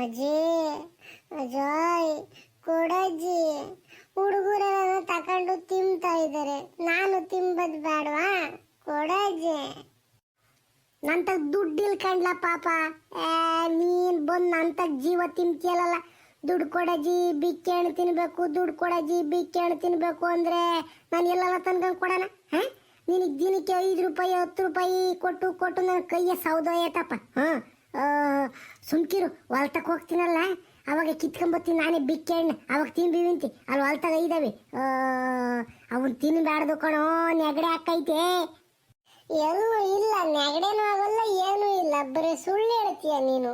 ಅಜ್ಜಿ ಅಜಯ್ ಕೊಡಜ್ಜಿ. ಹುಡುಗರೆಲ್ಲ ತಕೊಂಡು ತಿಂತಾ ಇದ್ದಾರೆ, ನಾನು ತಿಂಬದ್ ಬೇಡವಾ? ಕೊಡಜ್ಜಿ. ನಂತ ದುಡ್ಡು ಇಲ್ಕಂಡ್ಲ ಪಾಪ. ನೀನ್ ಬಂದು ನಂತ ಜೀವ ತಿಂತಿಯಲ್ಲ. ದುಡ್ಡು ಕೊಡಜ್ಜಿ, ಬಿಕ್ಕೆ ಹಣ್ಣು ತಿನ್ಬೇಕು, ದುಡ್ಡು ಕೊಡಜ್ಜಿ, ಬಿಕ್ಕೆ ಹಣ್ಣು ತಿನ್ಬೇಕು ಅಂದ್ರೆ ನಾನು ಎಲ್ಲೆಲ್ಲ ತನ್ಕೊಂಡು ಕೊಡೋಣ? ನಿನಗೆ ದಿನಕ್ಕೆ 5 ರೂಪಾಯಿ 10 ರೂಪಾಯಿ ಕೊಟ್ಟು ಕೊಟ್ಟು ನನ್ನ ಕೈಯ ಸೌದ ಆಯ್ತಪ್ಪ. ಸುಮ್ಕಿರು, ಹೊಲ್ತಕ್ಕೆ ಹೋಗ್ತೀನಲ್ಲ ಅವಾಗ ಕಿತ್ಕೊಂಬತ್ತೀನಿ ನಾನೇ ಬಿಕ್ಕೆ ಹಣ್ಣು, ಅವಾಗ ತಿನ್ಬಿವಿಂತಿ. ಅಲ್ಲಿ ಹೊಲ್ತಾಗ ಇದ್ದಾವೆ, ಅವನ್ ತಿನ್ಬಾರ್ದು ಕಣೋ, ನೆಗಡೆ ಹಾಕೈತೆ. ಎಲ್ಲೂ ಇಲ್ಲ, ನೆಗಡೆನೂ ಆಗಲ್ಲ, ಏನೂ ಇಲ್ಲ, ಬರೀ ಸುಳ್ಳು ಹೇಳ್ತೀಯ ನೀನು.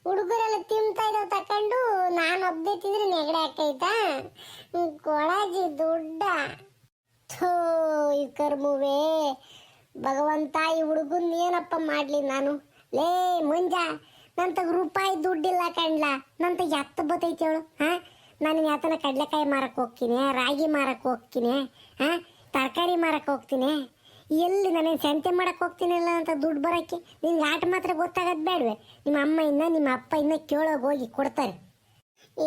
ಹುಡುಗರೆಲ್ಲ ತಿಂತಾ ಇದ್ದಾವೆ ತಕೊಂಡು ನಾನು ಒಬ್ಬದೇ ತಿಂದ್ರೆ ನೆಗಡೆ ಹಾಕೈತಾ? ಕೊಳಜಿ ದುಡ್ಡ. ಥೋ ಈ ಕರ್ಮುವೆ ಭಗವಂತ, ಈ ಹುಡುಗನ್ ಏನಪ್ಪ ಮಾಡ್ಲಿ ನಾನು? ಲೇ ಮುಂಜ, ನಂತಗ ರೂಪಾಯಿ ದುಡ್ಡಿಲ್ಲ ಕಣ್ಲ, ನಂತಗ ಎತ್ತ ಬತ್ತೈತಿ ಅವಳು. ನಾನು ಯಾತನ ಕಡಲೆಕಾಯಿ ಮಾರಕ್ಕೆ ಹೋಗ್ತೀನಿ, ರಾಗಿ ಮಾರಕ್ಕೆ ಹೋಗ್ತೀನಿ, ತರಕಾರಿ ಮಾರಕ್ಕೆ ಹೋಗ್ತೀನಿ, ಎಲ್ಲಿ ನಾನೇನು ಸಂತೆ ಮಾಡಕ್ಕೆ ಹೋಗ್ತೀನಿಲ್ಲ ಅಂತ ದುಡ್ಡು ಬರೋಕ್ಕೆ. ನಿನ್ಗೆ ಆಟ ಮಾತ್ರ ಗೊತ್ತಾಗೋದು ಬೇಡವೆ? ನಿಮ್ಮ ಅಮ್ಮ ಇನ್ನ ನಿಮ್ಮ ಅಪ್ಪ ಇನ್ನ ಕೇಳೋಗಿ ಹೋಗಿ ಕೊಡ್ತಾರೆ.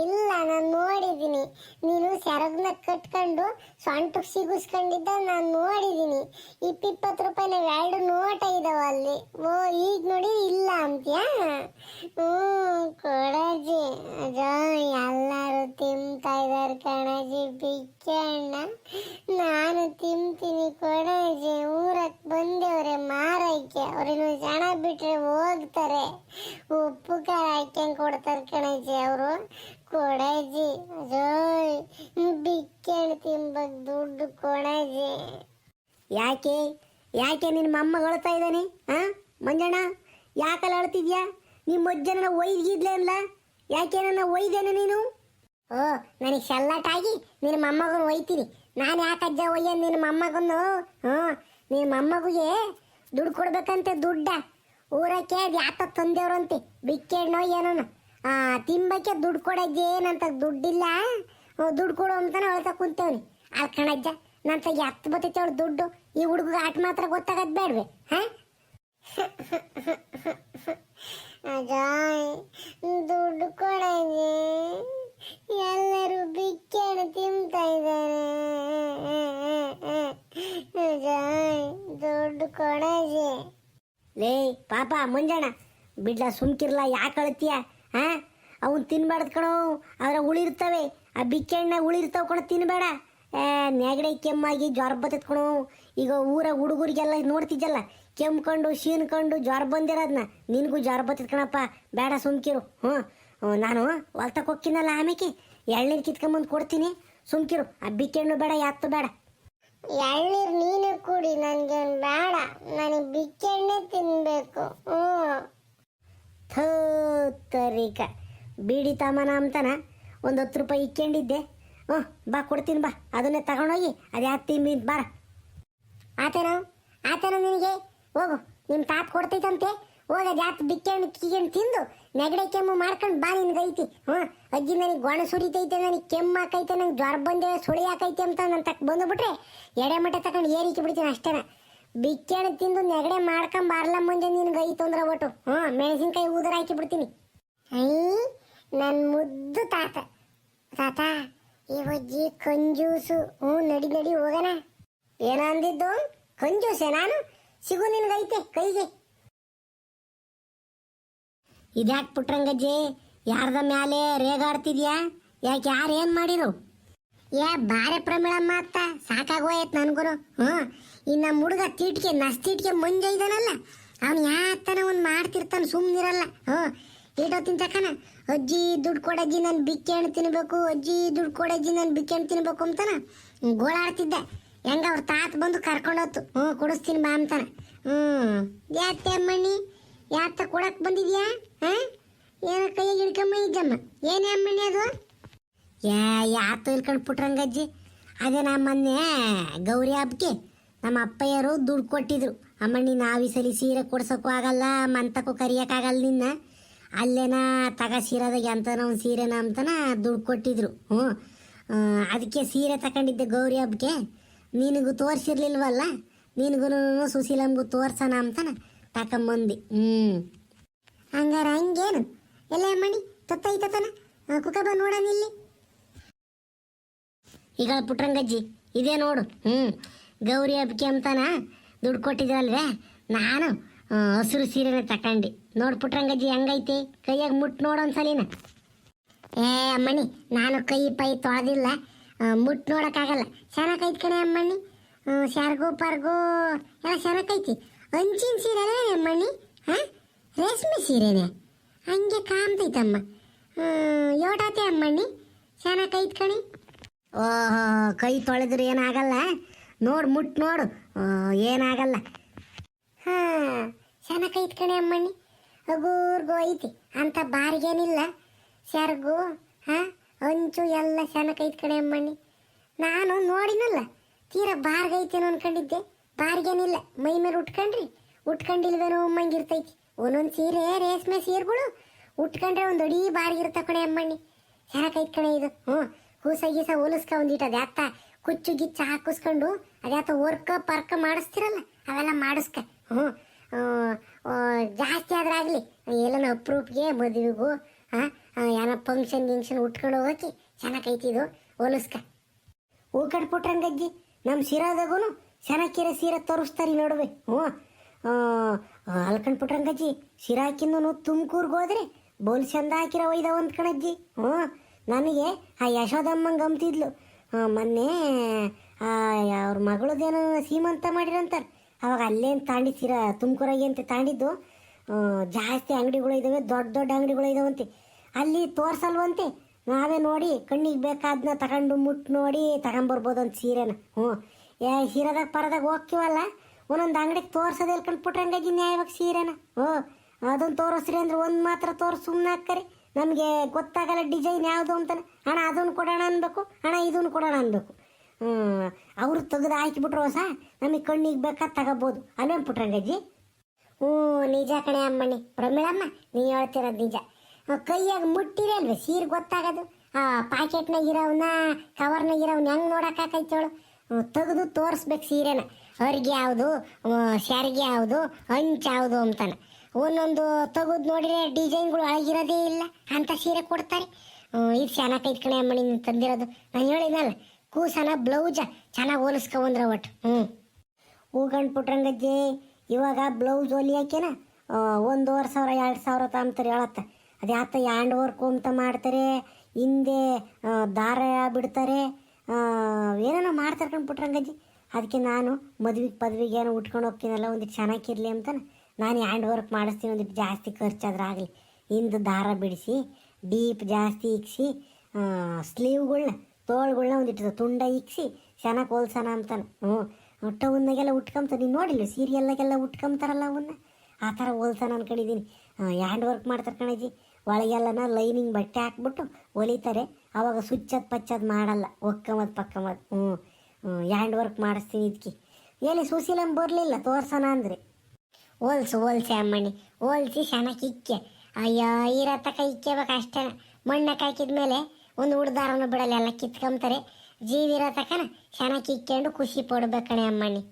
ಇಲ್ಲ, ನಾನು ನೋಡಿದ್ದೀನಿ. ನೀನು ಸೆರಗನ್ನ ಕಟ್ಕೊಂಡು ಸೊಂಟಕ್ಕೆ ಸಿಗಿಸ್ಕೊಂಡಿದ್ದ ನಾನು ನೋಡಿದ್ದೀನಿ. 20 ರೂಪಾಯಿನ 2 ನೋಟ ಇದಾವ ಅಲ್ಲಿ. ಓ ಈಗ ನೋಡಿ ಇಲ್ಲ ಅಂತ್ಯಾ? ಕೊಡಜಿ ಎಲ್ಲರೂ ತಿಂತಾ ಇದ್ದಾರೆ ಕಣಜಿ ಬಿಕ್ಕೆ ಹಣ್ಣ, ನಾನು ತಿಂತೀನಿ ಕೊಡಜಿ. ಊರಕ್ಕೆ ಬಂದೇವ್ರೆ ಮಾರಕ್ಕೆ, ಅವ್ರೇನು ಜನ ಬಿಟ್ರೆ ಹೋಗ್ತಾರೆ, ಉಪ್ಪು ಖಾರ ಹಾಕ್ಯಂಗೆ ಕೊಡ್ತಾರೆ ಕಣಜಿ ಅವರು. ಕೊಡಜಿ ಅಜಯ್, ಬಿಕ್ಕೆ ಹಣ್ಣು ತಿನ್ಬೇಕು, ದುಡ್ಡು ಕೊಡಜಿ. ಯಾಕೆ ಯಾಕೆ ನಿನ್ನ ಮೊಮ್ಮಗ ಅಳ್ತಾ ಇದ್ದಾನೆ? ಮಂಜಣ್ಣ ಯಾಕಲ್ಲ ಅಳ್ತಿದ್ಯಾ? ನಿಮ್ಮ ಅಜ್ಜನ ಒಯ್ದಿದ್ಲೆ ಅಲ್ಲ, ಯಾಕೆ ನನ್ನ ಒಯ್ದೇನೆ ನೀನು? ನನಗೆ ಶಲ್ಲಾಟಾಗಿ ನಿನ್ನ ಮೊಮ್ಮಗನ ಒಯ್ತೀನಿ. ನಾನು ಯಾಕೆ ಅಜ್ಜ ಒಯ್ಯ ನಿನ್ನ ಮೊಮ್ಮಗನ್ನು? ನಿನ್ನ ಮೊಮ್ಮಗಿಗೆ ದುಡ್ಡು ಕೊಡ್ಬೇಕಂತೆ, ದುಡ್ಡ ಊರಕ್ಕೆ ಅದು ಯಾತ ತಂದೇವ್ರಂತೆ ಬಿಕ್ಕೆ ಹಣ್ಣು ಏನೋ ತಿಂಬಕ್ಕೆ ದುಡ್ಡು ಕೊಡಜ್ಜೆ. ನಂತ ದುಡ್ಡಿಲ್ಲ, ದುಡ್ಡು ಕೊಡು ಅಂತಾನೆ ಅಳ್ತಾ ಕುಂತೇವ್ನಿ. ಅಲ್ಲಿ ಕಣಜ್ಜ ನಂತಾಗ ಎತ್ತು ಬತ್ತೈತೆ ಅವಳು ದುಡ್ಡು. ಈ ಹುಡುಗ ಆಟ ಮಾತ್ರ ಗೊತ್ತಾಗದ್ ಬೇಡ್ವೆ? ಅಜಯ್ ದುಡ್ಡು ಕೊಡಜ್ಜೆ, ಎಲ್ಲರೂ ಬಿಕ್ಕೆ ಹಣ್ಣು ತಿಂತಾ ಇದ್ದಾರೆ. ಅಜಯ್ ದುಡ್ಡು ಕೊಡಜ್ಜೆ. ಲೇ ಪಾಪ ಮಂಜಣ್ಣ ಬಿಡ್ಲ, ಸುಮ್ಕಿರ್ಲ, ಯಾಕೆ ಅಳ್ತೀಯ? ಅವನು ತಿನ್ಬಾರ್ದು ಕಣೋ, ಅದ್ರ ಉಳಿರ್ತವೆ, ಆ ಬಿಕ್ಕೆ ಹಣ್ಣೆ ಉಳಿರ್ತಾವೆ ಕಣೋ, ತಿನ್ಬೇಡ. ನೆಗಡೆ ಕೆಮ್ಮಾಗಿ ಜ್ವರ ಬರ್ತೈತೆ ಕಣೋ. ಈಗ ಊರಾಗ ಹುಡುಗರಿಗೆಲ್ಲ ನೋಡ್ತಿದ್ದಲ್ಲ, ಕೆಮ್ಕೊಂಡು ಶೀನ್ಕೊಂಡು ಜ್ವರ ಬಂದಿರೋದನ್ನ, ನಿನಗೂ ಜ್ವರ ಬರ್ತೈತೆ ಕಣಪ್ಪ, ಬೇಡ ಸುಮ್ಕಿರು. ನಾನು ಹೊಲ್ತಕ್ಕೆ ಹೋಗ್ತೀನಲ್ಲ, ಆಮೇಲೆ ಎಳ್ನೀರು ಕಿತ್ಕೊಂಬಂದು ಕೊಡ್ತೀನಿ, ಸುಮ್ಕಿರು. ಆ ಬಿಕ್ಕೆ ಹಣ್ಣು ಬೇಡ, ಯಾತ್ತು ಬೇಡ. ಎಳ್ನೀರು ನೀನು ಕುಡಿ, ನನಗೇನು ಬೇಡ, ನನಗೆ ಬಿಕ್ಕೆ ಹಣ್ಣೆ ತಿನ್ನಬೇಕು. ತರೀಕ ಬೀಡಿ ತಾಮನ ಅಂತಾನ ಒಂದು 10 ರೂಪಾಯಿ ಇಕ್ಕೊಂಡಿದ್ದೆ. ಬಾ ಕೊಡ್ತೀನಿ, ಬಾ ಅದನ್ನೇ ತಗೊಂಡೋಗಿ ಅದು ಯಾಕೆ ತಿಂಬಿ ಬಾರ. ಆತೇನೋ ನಿನಗೆ? ಹೋಗು, ನಿಮ್ಮ ತಾತ ಕೊಡ್ತೈತಂತೆ, ಹೋಗ ಅದು ಯಾಕೆ ಬಿಕ್ಕೆ ಹಣ್ಣು ಕಿಗೆಣ್ಣು ತಿಂದು ನೆಗಡೆ ಕೆಮ್ಮು ಮಾಡ್ಕೊಂಡು ಬಾ. ನಿನ್ಗೈತಿ ಅಜ್ಜಿ ನನಗೆ ಗೊಣ ಸುರಿತೈತೆ, ನನಗೆ ಕೆಮ್ಮು ಹಾಕೈತೆ, ನಂಗೆ ಜ್ವರ ಬಂದೆ, ಸುಳಿ ಹಾಕೈತೆ ಅಂತ ನನ್ನ ತಕ್ಕ ಬಂದುಬಿಟ್ರೆ ಎಡೆ ಮಟ್ಟೆ ತಗೊಂಡು ಏರಿಕೆ ಬಿಡ್ತೀನಿ ಅಷ್ಟೇನ. ಬಿಕ್ಕೆ ಹಣ್ಣು ತಿಂದು ನೆಗಡೆ ಮಾಡ್ಕೊಂಬಾರ್ಲ ಮುಂಜೆ ನಿನ್ಗೈತು ಅಂದ್ರೆ ಒಟ್ಟು ಮೆಣಸಿನ್ಕಾಯಿ ಊದರ ಹಾಕಿ ಬಿಡ್ತೀನಿ. ನನ್ನ ಮುದ್ದು ತಾತ. ತಾತ ಈ ಅಜ್ಜಿ ಕಂಜೂಸು. ನಡಿ ನಡಿ ಹೋಗೋಣ. ಏನ ಅಂದಿದ್ದು? ಕಂಜೂಸೆ ನಾನು? ಸಿಗು ನಿನ್ಗೈತೆ ಕೈಗೆ. ಇದ್ಯಾಕೆ ಪುಟ್ರಂಗಜ್ಜಿ ಯಾರ್ದ ಮ್ಯಾಲೆ ರೇಗಾಡ್ತಿದ್ಯಾ? ಯಾಕೆ ಯಾರು ಏನು ಮಾಡಿರು? ಬಾರೆ ಪ್ರಮಿಳಮ್ಮ ಅತ್ತ, ಸಾಕಾಗೋಯ್ತು ನನಗೂ. ಇನ್ನು ನಮ್ಮ ಹುಡುಗ ತೀಟ್ಗೆ ನಸ್ತೀಟ್ಗೆ ಮಂಜ ಇದ್ದಾನಲ್ಲ, ಅವನು ಯಾತನ ಒಂದು ಮಾಡ್ತಿರ್ತಾನೆ, ಸುಮ್ಮನಿರಲ್ಲ. ಇಡೋತಿನ ತಕನ ಅಜ್ಜಿ ದುಡ್ಡು ಕೊಡಜ್ಜಿ ನಾನು ಬಿಕ್ಕೆ ಹಣ್ಣು ತಿನ್ಬೇಕು, ಅಜ್ಜಿ ದುಡ್ಡು ಕೊಡಜ್ಜಿ ನಾನು ಬಿಕ್ಕೆ ಹಣ್ಣು ತಿನ್ಬೇಕು ಅಂತಾನ ಗೋಳಾಡ್ತಿದ್ದೆ. ಹೆಂಗ ಅವ್ರ ತಾತ ಬಂದು ಕರ್ಕೊಂಡೋತು, ಕೊಡಿಸ್ತೀನಿ ಬಾ ಅಂತಾನೆ. ಯಾತೆ ಅಮ್ಮಣ್ಣಿ, ಯಾತ ಕೊಡಕ್ಕೆ ಬಂದಿದ್ಯಾ? ಏನೋ ಕೈಯಾಗ ಹಿಡ್ಕೊಂಬ ಇದ್ದಮ್ಮ. ಏನೇ ಅಮ್ಮಣ್ಣಿ ಅದು? ಯಾತು ಇಲ್ಕೊಂಡು ಪುಟ್ರಂಗಜ್ಜಿ, ಅದೇ ನಮ್ಮ ಮೊನ್ನೆ ಗೌರಿ ಹಬ್ಬಕ್ಕೆ ನಮ್ಮ ಅಪ್ಪಯ್ಯರು ದುಡ್ಡು ಕೊಟ್ಟಿದ್ರು. ಅಮ್ಮಣ್ಣಿ ನಾವು ಈ ಸಲ ಸೀರೆ ಕೊಡ್ಸೋಕ್ಕೂ ಆಗಲ್ಲ, ಮಂತಕ್ಕೂ ಕರಿಯೋಕ್ಕಾಗಲ್ಲ ನಿನ್ನ, ಅಲ್ಲೇನ ತಗ ಸೀರೆದಾಗ ಎಂತನ ಒಂದು ಸೀರೆನ ಅಂತನ ದುಡ್ಡು ಕೊಟ್ಟಿದ್ರು. ಅದಕ್ಕೆ ಸೀರೆ ತಗೊಂಡಿದ್ದೆ ಗೌರಿ ಹಬ್ಬಕ್ಕೆ. ನಿನಗೂ ತೋರಿಸಿರ್ಲಿಲ್ವಲ್ಲ, ನಿನಗೂ ಸುಶೀಲಮ್ಗೂ ತೋರ್ಸೋಣ ಅಂತನ ತಕೊಂಬಂದು. ಹಂಗಾರ ಹಂಗೇನು? ಎಲ್ಲ ಮಣಿ ತತ್ತೈತತನ ಕುಕ ಬಾ ನೋಡಣ ಇಲ್ಲಿ. ಈಗ ಪುಟ್ರಂಗಜ್ಜಿ ಇದೇ ನೋಡು. ಗೌರಿ ಹಬ್ಬಕ್ಕೆ ಅಂತಾನ ದುಡ್ಡು ಕೊಟ್ಟಿದ್ರಲ್ವೇ, ನಾನು ಹಸಿರು ಸೀರೆನೇ ತಕೊಂಡಿ. ನೋಡು ಪುಟ್ರಂಗಜ್ಜಿ ಹೆಂಗೈತೆ, ಕೈಯಾಗ ಮುಟ್ಟು ನೋಡೊಂದ್ಸಲಿನ. ಏ ಅಮ್ಮಣ್ಣಿ, ನಾನು ಕೈ ಪೈ ತೊಳೆದಿಲ್ಲ, ಮುಟ್ಟು ನೋಡೋಕ್ಕಾಗಲ್ಲ. ಚೆನ್ನಾಗೈತೆ ಕಣೆ ಅಮ್ಮಣ್ಣಿ, ಶಾರ್ಗು ಪರ್ಗು ಎಲ್ಲ ಚೆನ್ನಾಗೈತಿ. ಅಂಚಿನ ಸೀರೆನೇ ಅಮ್ಮಣ್ಣಿ, ಹಾಂ ರೇಷ್ಮೆ ಸೀರೆನೇ ಹಂಗೆ ಕಾಮ್ತೈತಮ್ಮ. ಯೋಟಾತೆ ಅಮ್ಮಣ್ಣಿ, ಚೆನ್ನಾಗೈತೆ ಕಣೆ. ಓಹೋ, ಕೈ ತೊಳೆದ್ರೆ ಏನಾಗಲ್ಲ, ನೋಡು ಮುಟ್ಟು ನೋಡು, ಏನಾಗಲ್ಲ. ಹಾಂ ಚೆನ್ನಾಗೈತೆ ಕಣೆ ಅಮ್ಮಣ್ಣಿ, ಹಗೂರ್ಗು ಐತಿ ಅಂತ ಬಾರಿಗೇನಿಲ್ಲ. ಸೆರಗು ಹಾಂ ಅಂಚು ಎಲ್ಲ ಚೆನ್ನಾಗೈತೆ ಕಣೆ ಅಮ್ಮಣ್ಣಿ. ನಾನು ನೋಡಿನಲ್ಲ, ತೀರಾ ಬಾರ್ಗೈತೇನೋ ಅನ್ಕೊಂಡಿದ್ದೆ, ಬಾರಿಗೇನಿಲ್ಲ. ಮೈ ಮೇಲೆ ಉಟ್ಕೊಂಡಿಲ್ವೇನೋ ಅಮ್ಮಂಗಿರ್ತೈತಿ. ಒಂದೊಂದು ಸೀರೆ ರೇಷ್ಮೆ ಸೀರೆಗಳು ಉಟ್ಕೊಂಡ್ರೆ ಒಂದು ಅಡಿ ಬಾರಿಗಿರ್ತಾವ ಕಣೆ ಅಮ್ಮಣ್ಣಿ. ಚೆನ್ನಾಗೈತೆ ಕಣೆ ಇದು. ಕೂಸ ಗೀಸ ಹೊಲಿಸ್ಕ ಒಂದಿಟ್ಟು ಅದ್ಯಾತ ಕುಚ್ಚು ಗಿಚ್ಚು ಹಾಕಿಸ್ಕೊಂಡು ಅದ್ಯಾತ ವರ್ಕ ಪರ್ಕ ಮಾಡಿಸ್ತಿರಲ್ಲ ಅವೆಲ್ಲ ಮಾಡಿಸ್ಕ. ಜಾಸ್ತಿ ಆದ್ರಾಗಲಿ ಎಲ್ಲನ ಅಪ್ರೂಪ್ಗೆ ಮದುವೆಗೂ ಏನೋ ಫಂಕ್ಷನ್ ಗಿಂಕ್ಷನ್ ಉಟ್ಕೊಂಡು ಹೋಗಕ್ಕೆ ಚೆನ್ನಾಗೈತಿ ಇದು, ಹೊಲಿಸ್ಕ. ಹೂ ಕಟ್ಬಿಟ್ರಂಗಜ್ಜಿ, ನಮ್ಮ ಶಿರಾದಾಗೂ ಚೆನ್ನಾಗಿರೋ ಸೀರೆ ತೋರಿಸ್ತಾರೆ ನೋಡುವೆ. ಅಲ್ಕಂಡ್ಬಿಟ್ರಂಗಜ್ಜಿ, ಶಿರಾ ಹಾಕಿಂದು ತುಮಕೂರ್ಗೆ ಹೋದ್ರೆ ಬೋಲ್ ಚಂದ ಹಾಕಿರೋ ಒಯ್ದಾವ ಅಂತ ಕಣಜ್ಜಿ. ನನಗೆ ಆ ಯಶೋದಮ್ಮಂಗೆ ಅಂತಿದ್ಲು, ಮೊನ್ನೆ ಅವ್ರ ಮಗಳದೇನೋ ಸೀಮಂತ ಮಾಡಿರಂತಾರೆ, ಅವಾಗ ಅಲ್ಲೇನು ತಾಂಡಿ ಸೀರಾ ತುಮಕೂರಾಗೆ ಅಂತ ತಾಂಡಿದ್ದು. ಜಾಸ್ತಿ ಅಂಗಡಿಗಳು ಇದ್ದಾವೆ, ದೊಡ್ಡ ದೊಡ್ಡ ಅಂಗಡಿಗಳು ಇದಾವಂತೆ, ಅಲ್ಲಿ ತೋರ್ಸಲ್ವಂತೆ. ನಾವೇ ನೋಡಿ ಕಣ್ಣಿಗೆ ಬೇಕಾದನ್ನ ತಗೊಂಡು ಮುಟ್ಟು ನೋಡಿ ತಗೊಂಬರ್ಬೋದು ಅಂತ ಸೀರೆನ. ಸೀರೆದಾಗ ಪರದಾಗ ಹೋಗ್ತೀವಲ್ಲ, ಒಂದೊಂದು ಅಂಗಡಿಗೆ ತೋರ್ಸೋದು ಎಲ್ಕೊಂಡ್ಬಿಟ್ರಂಗಾಗಿ ನ್ಯಾಯವಾಗಿ ಸೀರೆನ. ಅದನ್ನು ತೋರಿಸ್ರಿ ಅಂದ್ರೆ ಒಂದು ಮಾತ್ರ ತೋರಿಸಿ ಸುಮ್ಮನೆ ಹಾಕ್ತಾರೆ. ನಮಗೆ ಗೊತ್ತಾಗಲ್ಲ ಡಿಸೈನ್ ಯಾವುದು ಅಂತಾನೆ. ಹಣ ಅದನ್ನು ಕೊಡೋಣ ಅನ್ಬೇಕು, ಹಣ ಇದನ್ನು ಕೊಡೋಣ ಅನ್ಬೇಕು. ಅವ್ರು ತೆಗೆದು ಹಾಕಿಬಿಟ್ರು ಹೊಸ, ನಮಗೆ ಕಣ್ಣಿಗೆ ಬೇಕಾದ ತಗೋಬೋದು ಅಲ್ವೇನು ಪುಟ್ರಂಗಜ್ಜಿ? ನಿಜ ಕಣೆ ಅಮ್ಮಣ್ಣಿ, ಪ್ರಮೀಳಮ್ಮ ನೀ ಹೇಳ್ತಿರೋದು ನಿಜ. ಕೈಯಾಗ ಮುಟ್ಟಿರೇ ಅಲ್ವೇ ಸೀರೆ ಗೊತ್ತಾಗೋದು. ಪ್ಯಾಕೆಟ್ನಾಗ ಇರೋವನ್ನ ಕವರ್ನಾಗ ಇರೋವನ್ನ ಹೆಂಗೆ ನೋಡೋಕ್ಕಾಕೈತೇಳು? ತೆಗೆದು ತೋರಿಸ್ಬೇಕು ಸೀರೆನ, ಅರ್ಗೆ ಯಾವುದು, ಸ್ಯಾರಿಗೆ ಯಾವುದು, ಹಂಚು ಯಾವುದು ಅಂತಾನೆ. ಒಂದೊಂದು ತೆಗೆದು ನೋಡಿದ್ರೆ ಡಿಸೈನ್ಗಳು ಅಳಗಿರೋದೇ ಇಲ್ಲ ಅಂತ ಸೀರೆ ಕೊಡ್ತಾರೆ. ಇದು ಚೆನ್ನಾಗೈತೆ ಕಣೆ ಅಮ್ಮಣ್ಣಿ ನೀನು ತಂದಿರೋದು. ನಾನು ಹೇಳಿದ್ನಲ್ಲ, ಕೂಸನ ಬ್ಲೌಜ ಚೆನ್ನಾಗಿ ಹೋಲಿಸ್ಕೊಂಡ್ರೆ ಒಟ್ಟು. ಹೂಗಂಡು ಪುಟ್ರಂಗಜ್ಜಿ, ಇವಾಗ ಬ್ಲೌಸ್ ಹೊಲಿಯೋಕೆನ 1,500 2,000 ತಾಂಬ್ತಾರೆ ಹೇಳತ್ತೆ. ಅದು ಯಾತ ಹ್ಯಾಂಡ್ ವರ್ಕು ಅಂತ ಮಾಡ್ತಾರೆ, ಹಿಂದೆ ದಾರ ಬಿಡ್ತಾರೆ, ಏನೇನೋ ಮಾಡ್ತಾರೆ ಕಣ್ ಪುಟ್ರಂಗಜ್ಜಿ. ಅದಕ್ಕೆ ನಾನು ಮದುವೆಗೆ ಏನೋ ಉಟ್ಕೊಂಡು ಹೋಗ್ತೀನಲ್ಲ, ಒಂದಿಟ್ಟು ಚೆನ್ನಾಗಿರಲಿ ಅಂತಾನೆ ನಾನು ಹ್ಯಾಂಡ್ ವರ್ಕ್ ಮಾಡಿಸ್ತೀನಿ. ಒಂದಿಟ್ಟು ಜಾಸ್ತಿ ಖರ್ಚಾದ್ರೆ ಆಗಲಿ, ಹಿಂದೆ ದಾರ ಬಿಡಿಸಿ ಡೀಪ್ ಜಾಸ್ತಿ ಇಕ್ಸಿ ಸ್ಲೀವ್ಗಳ್ನ ತೋಳುಗಳ್ನ ಒಂದಿಟ್ಟು ತುಂಡ ಇಕ್ಸಿ ಚೆನ್ನಾಗಿ ಹೋಲ್ಸೋಣ ಅಂತಾನೆ. ಟೌನ್ನಾಗೆಲ್ಲ ಉಟ್ಕೊಂತಾರೆ, ನೀನು ನೋಡಿಲ್ಲ ಸೀರಿಯಲ್ಲಾಗೆಲ್ಲ ಉಟ್ಕೊಂತಾರಲ್ಲ ಅವನ್ನ, ಆ ಥರ ಹೋಲ್ಸೋಣ ಅನ್ಕೊಂಡಿದ್ದೀನಿ. ಹ್ಯಾಂಡ್ ವರ್ಕ್ ಮಾಡ್ತಾರೆ ಕಣಜ್ಜಿ, ಒಳಗೆಲ್ಲನ ಲೈನಿಂಗ್ ಬಟ್ಟೆ ಹಾಕ್ಬಿಟ್ಟು ಹೊಲಿತಾರೆ. ಆವಾಗ ಸುಚ್ಚೋದು ಪಚ್ಚೋದು ಮಾಡಲ್ಲ, ಒಕ್ಕಮದು ಪಕ್ಕಮದು. ಹ್ಯಾಂಡ್ ವರ್ಕ್ ಮಾಡಿಸ್ತೀನಿ. ಇದಕ್ಕೆ ಎಲ್ಲಿ ಸುಶೀಲಮ್ಮ ಬರಲಿಲ್ಲ ತೋರ್ಸೋಣ ಅಂದರೆ. ಹೋಲ್ಸೆ ಅಮ್ಮಣ್ಣಿ, ಹೋಲ್ಸಿ ಚೆನ್ನಾಗಿ ಇಕ್ಕೆ. ಅಯ್ಯೋ ಇರತಕ್ಕ ಇಕ್ಕೋಬೇಕು ಅಷ್ಟೇ. ಮಣ್ಣಕ್ಕೆ ಹಾಕಿದ್ಮೇಲೆ ಒಂದು ಉಡ್ದಾರನು ಬಿಡಲ್ಲ, ಎಲ್ಲ ಕಿತ್ಕೊಂತಾರೆ. ಜೀವಿರೋ ತಕ್ಕನ ಚೆನ್ನಾಗಿ ಇಕ್ಕೊಂಡು ಖುಷಿ ಪಡ್ಬೇಕು ಕಣೆ ಅಮ್ಮಣ್ಣಿ.